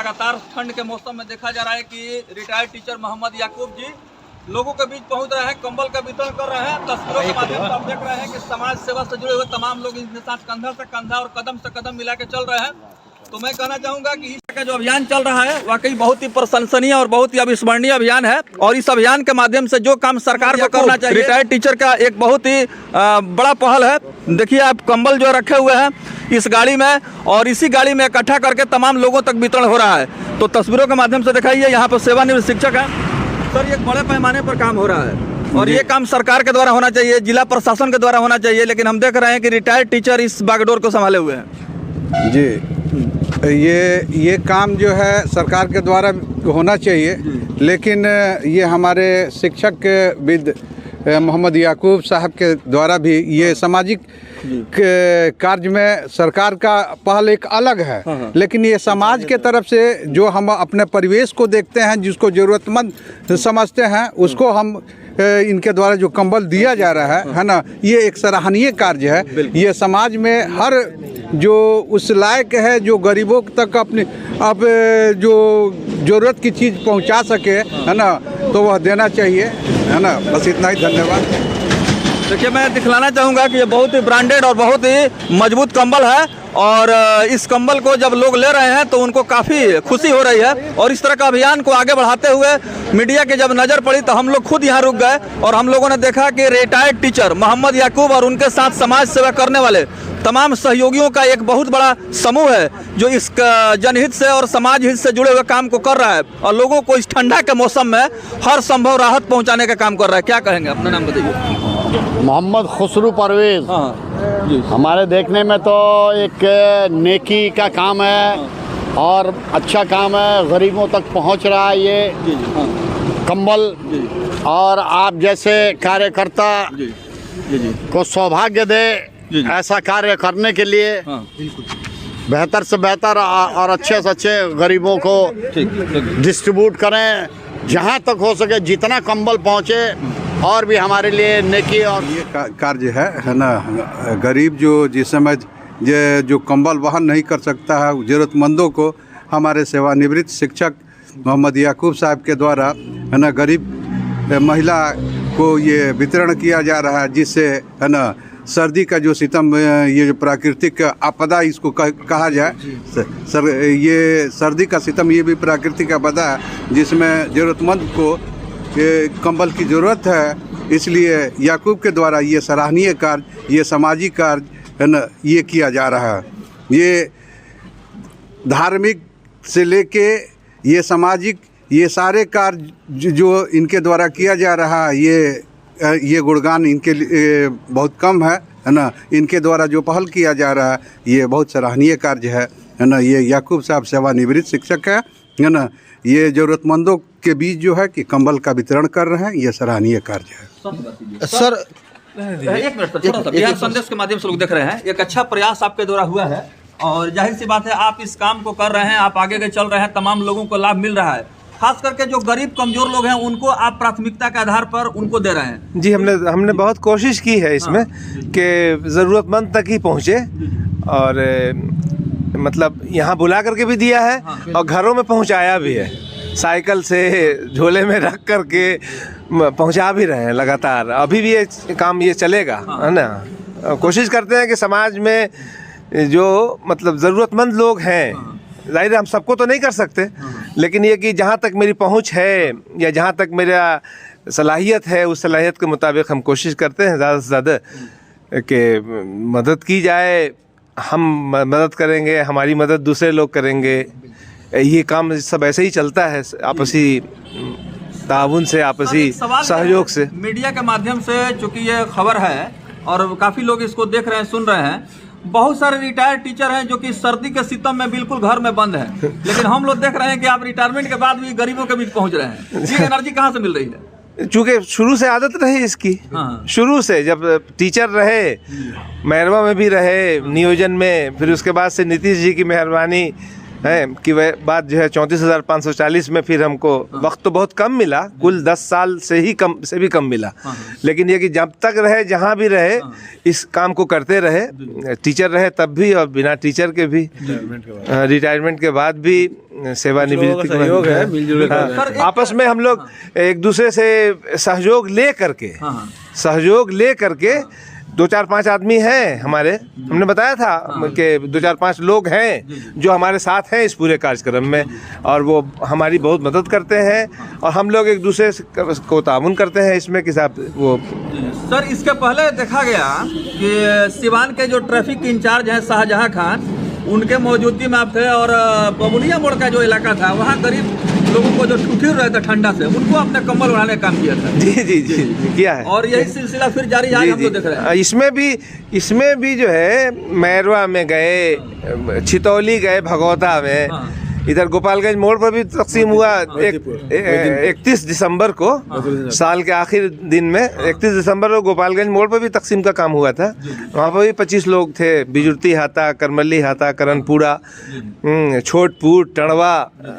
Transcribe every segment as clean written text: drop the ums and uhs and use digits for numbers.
लगातार ठंड के मौसम में देखा जा रहा है कि रिटायर्ड टीचर मोहम्मद याकूब जी लोगों के बीच पहुंच रहे हैं, कंबल का वितरण कर रहे हैं। तस्वीरों के माध्यम से आप देख रहे हैं कि समाज सेवा से जुड़े हुए तमाम लोग इनके साथ कंधा से कंधा और कदम से कदम मिला के चल रहे हैं। तो मैं कहना चाहूँगा कि इस का जो अभियान चल रहा है वाकई बहुत ही प्रशंसनीय और बहुत ही अविस्मरणीय अभियान है। और इस अभियान के माध्यम से जो काम सरकार को करना चाहिए, रिटायर्ड टीचर का एक बहुत ही बड़ा पहल है। देखिए आप कंबल जो रखे हुए हैं इस गाड़ी में, और इसी गाड़ी में इकट्ठा करके तमाम लोगों तक वितरण हो रहा है। तो तस्वीरों के माध्यम से दिखाइए, यहाँ पर सेवानिवृत्त शिक्षक है सर, ये बड़े पैमाने पर काम हो रहा है और ये काम सरकार के द्वारा होना चाहिए, जिला प्रशासन के द्वारा होना चाहिए, लेकिन हम देख रहे हैं कि रिटायर्ड टीचर इस बागडोर को संभाले हुए हैं। जी, ये काम जो है सरकार के द्वारा होना चाहिए, लेकिन ये हमारे शिक्षक विद मोहम्मद याकूब साहब के द्वारा भी ये सामाजिक कार्य में सरकार का पहल एक अलग है। लेकिन ये समाज के तरफ से जो हम अपने परिवेश को देखते हैं, जिसको ज़रूरतमंद समझते हैं, उसको हम इनके द्वारा जो कंबल दिया जा रहा है ना, ये एक सराहनीय कार्य है। ये समाज में हर जो उस लायक है, जो गरीबों तक अपनी अब जो ज़रूरत की चीज़ पहुंचा सके, है ना, तो वह देना चाहिए, है ना। बस इतना ही, धन्यवाद। देखिए मैं दिखलाना चाहूँगा कि ये बहुत ही ब्रांडेड और बहुत ही मजबूत कंबल है, और इस कंबल को जब लोग ले रहे हैं तो उनको काफ़ी खुशी हो रही है। और इस तरह का अभियान को आगे बढ़ाते हुए मीडिया की जब नज़र पड़ी तो हम लोग खुद यहाँ रुक गए और हम लोगों ने देखा कि रिटायर्ड टीचर मोहम्मद याकूब और उनके साथ समाज सेवा करने वाले तमाम सहयोगियों का एक बहुत बड़ा समूह है जो इस जनहित से और समाज हित से जुड़े हुए काम को कर रहा है और लोगों को इस ठंडा के मौसम में हर संभव राहत पहुँचाने का काम कर रहा है। क्या कहेंगे, अपना नाम बताइए। मोहम्मद खुसरू परवेज़। हमारे देखने में तो एक नेकी का काम है और अच्छा काम है, गरीबों तक पहुंच रहा है ये कंबल। और आप जैसे कार्यकर्ता को सौभाग्य दे ऐसा कार्य करने के लिए, बेहतर से बेहतर और अच्छे से अच्छे गरीबों को डिस्ट्रीब्यूट करें, जहां तक हो सके जितना कंबल पहुंचे, और भी हमारे लिए नेकी और ये कार्य है ना। गरीब जिस समय जो कंबल वहन नहीं कर सकता है, ज़रूरतमंदों को हमारे सेवानिवृत्त शिक्षक मोहम्मद याकूब साहब के द्वारा, है ना, गरीब महिला को ये वितरण किया जा रहा है, जिससे, है ना, सर्दी का जो सितम, ये जो प्राकृतिक आपदा इसको कहा जाए, ये सर्दी का सितम ये भी प्राकृतिक आपदा है, जिसमें ज़रूरतमंद को ये कंबल की ज़रूरत है। इसलिए याकूब के द्वारा ये सराहनीय कार्य, ये सामाजिक कार्य, है ना, ये किया जा रहा है। ये धार्मिक से लेके ये सामाजिक, ये सारे कार्य जो इनके द्वारा किया जा रहा है, ये गुणगान इनके लिए बहुत कम है ना। इनके द्वारा जो पहल किया जा रहा है ये बहुत सराहनीय कार्य है ना। ये याकूब साहब सेवानिवृत्त शिक्षक है ना। ये ज़रूरतमंदों के बीच जो है कि कंबल का वितरण कर रहे हैं, ये सराहनीय कार्य है। सर एक मिनट सर, थोड़ा सा बिहार संदेश के माध्यम से लोग देख रहे हैं, एक अच्छा प्रयास आपके द्वारा हुआ है और जाहिर सी बात है आप इस काम को कर रहे हैं, आप आगे चल रहे हैं, तमाम लोगों को लाभ मिल रहा है। खास करके जो गरीब कमजोर लोग हैं उनको आप प्राथमिकता के आधार पर उनको दे रहे हैं। जी, हमने बहुत कोशिश की है इसमें कि ज़रूरतमंद तक ही पहुँचे, और मतलब यहाँ बुला करके भी दिया है और घरों में पहुँचाया भी है, साइकिल से झोले में रख करके पहुँचा भी रहे हैं लगातार। अभी भी ये काम ये चलेगा, है ना। कोशिश करते हैं कि समाज में जो मतलब ज़रूरतमंद लोग हैं, जाहिर है हम सबको तो नहीं कर सकते, लेकिन ये कि जहाँ तक मेरी पहुँच है या जहाँ तक मेरा सलाहियत है, उस सलाहियत के मुताबिक हम कोशिश करते हैं ज़्यादा से ज़्यादा कि मदद की जाए। हम मदद करेंगे, हमारी मदद दूसरे लोग करेंगे, ये काम सब ऐसे ही चलता है, आपसी ताउन से, आपसी सहयोग से। मीडिया के माध्यम से चूँकि ये खबर है और काफ़ी लोग इसको देख रहे हैं, सुन रहे हैं, बहुत सारे रिटायर्ड टीचर हैं जो कि सर्दी के सितम में बिल्कुल घर में बंद हैं, लेकिन हम लोग देख रहे हैं कि आप रिटायरमेंट के बाद भी गरीबों के बीच पहुंच रहे हैं। ये एनर्जी कहाँ से मिल रही है? चूँकि शुरू से आदत रही इसकी, शुरू से जब टीचर रहे, मेहरबा में भी रहे, नियोजन में, फिर उसके बाद से नीतीश जी की मेहरबानी है कि वह बात जो है 34,540 में फिर हमको वक्त तो बहुत कम मिला, कुल 10 साल से भी कम मिला, लेकिन ये कि जब तक रहे, जहाँ भी रहे, इस काम को करते रहे। टीचर रहे तब भी और बिना टीचर के भी, रिटायरमेंट के बाद भी सेवानिवृत्ति का सहयोग है, मिलजुल कर रहे हैं। सर, एक- आपस में हम लोग एक दूसरे से सहयोग ले करके दो चार पांच आदमी हैं हमारे, हमने बताया था कि 2-4-5 लोग हैं जो हमारे साथ हैं इस पूरे कार्यक्रम में, और वो हमारी बहुत मदद करते हैं और हम लोग एक दूसरे को ताउन करते हैं इसमें कि साहब वो। सर, इसके पहले देखा गया कि सिवान के जो ट्रैफिक इंचार्ज हैं शाहजहां खान, उनके मौजूदगी में आप थे, और बबुनिया मोड़ का जो इलाका था वहाँ गरीब लोगों को जो ठुठुर रहे थे ठंडा से, उनको अपने कंबल उड़ाने का काम किया था। जी किया है। और यही सिलसिला फिर जारी आज हम लोग देख रहे हैं। इसमें भी जो है मैरवा में गए, छितौली गए, भगौता में, इधर गोपालगंज मोड़ पर भी तकसीम हुआ 31 दिसंबर को, साल के आखिर दिन में 31 दिसंबर को गोपालगंज मोड़ पर भी तकसीम का काम हुआ था। वहाँ पर भी 25 लोग थे, बिजुर्ती हाता, करमल्ली हाता, करनपुरा, छोटपुर, टणवा,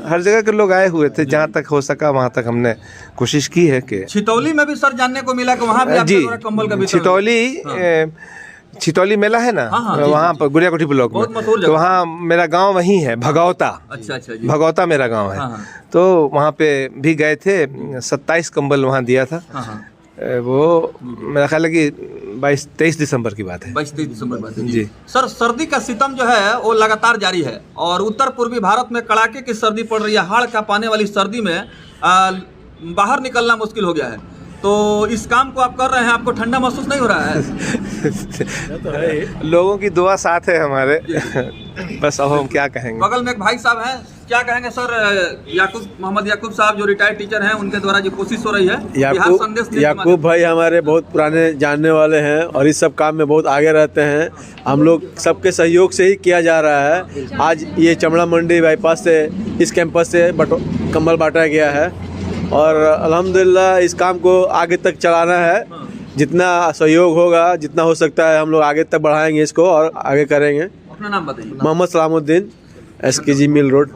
हर जगह के लोग आए हुए थे। जहाँ तक हो सका वहाँ तक हमने कोशिश की है कि छितौली में भी सर जानने को मिला कि वहाँ भी आपके द्वारा कंबल का वितरण। छितौली मेला है ना, वहाँ पर गुड़िया कोठी ब्लॉक में, तो वहाँ मेरा गांव वहीं है, भगौता। अच्छा जी। भगौता मेरा गांव है। तो वहाँ पे भी गए थे, 27 कंबल वहाँ दिया था। वो मेरा ख्याल है कि 22-23 दिसंबर की बात है। 22-23 दिसंबर बात है जी। सर, सर्दी का सितम जो है वो लगातार जारी है और उत्तर पूर्वी भारत में कड़ाके की सर्दी पड़ रही है। हाड़ कांपाने वाली सर्दी में बाहर निकलना मुश्किल हो गया है। तो इस काम को आप कर रहे हैं, आपको ठंडा महसूस नहीं हो रहा है? लोगों की दुआ साथ है हमारे। बस अब हम क्या कहेंगे। बगल में एक भाई साहब हैं, क्या कहेंगे सर? मोहम्मद याकूब साहब जो रिटायर्ड टीचर हैं, उनके द्वारा जो कोशिश हो रही है बिहार संदेश देने के याकूब भाई हमारे बहुत पुराने जानने वाले हैं और इस सब काम में बहुत आगे रहते हैं। हम लोग सबके सहयोग से ही किया जा रहा है। आज ये चमड़ा मंडी बाईपास से, इस कैंपस से कंबल बांटा गया है और अल्हम्दुलिल्लाह इस काम को आगे तक चलाना है। जितना सहयोग होगा, जितना हो सकता है, हम लोग आगे तक बढ़ाएंगे इसको और आगे करेंगे। अपना नाम बताइए। Mohammed Salamuddin, SKG mill road.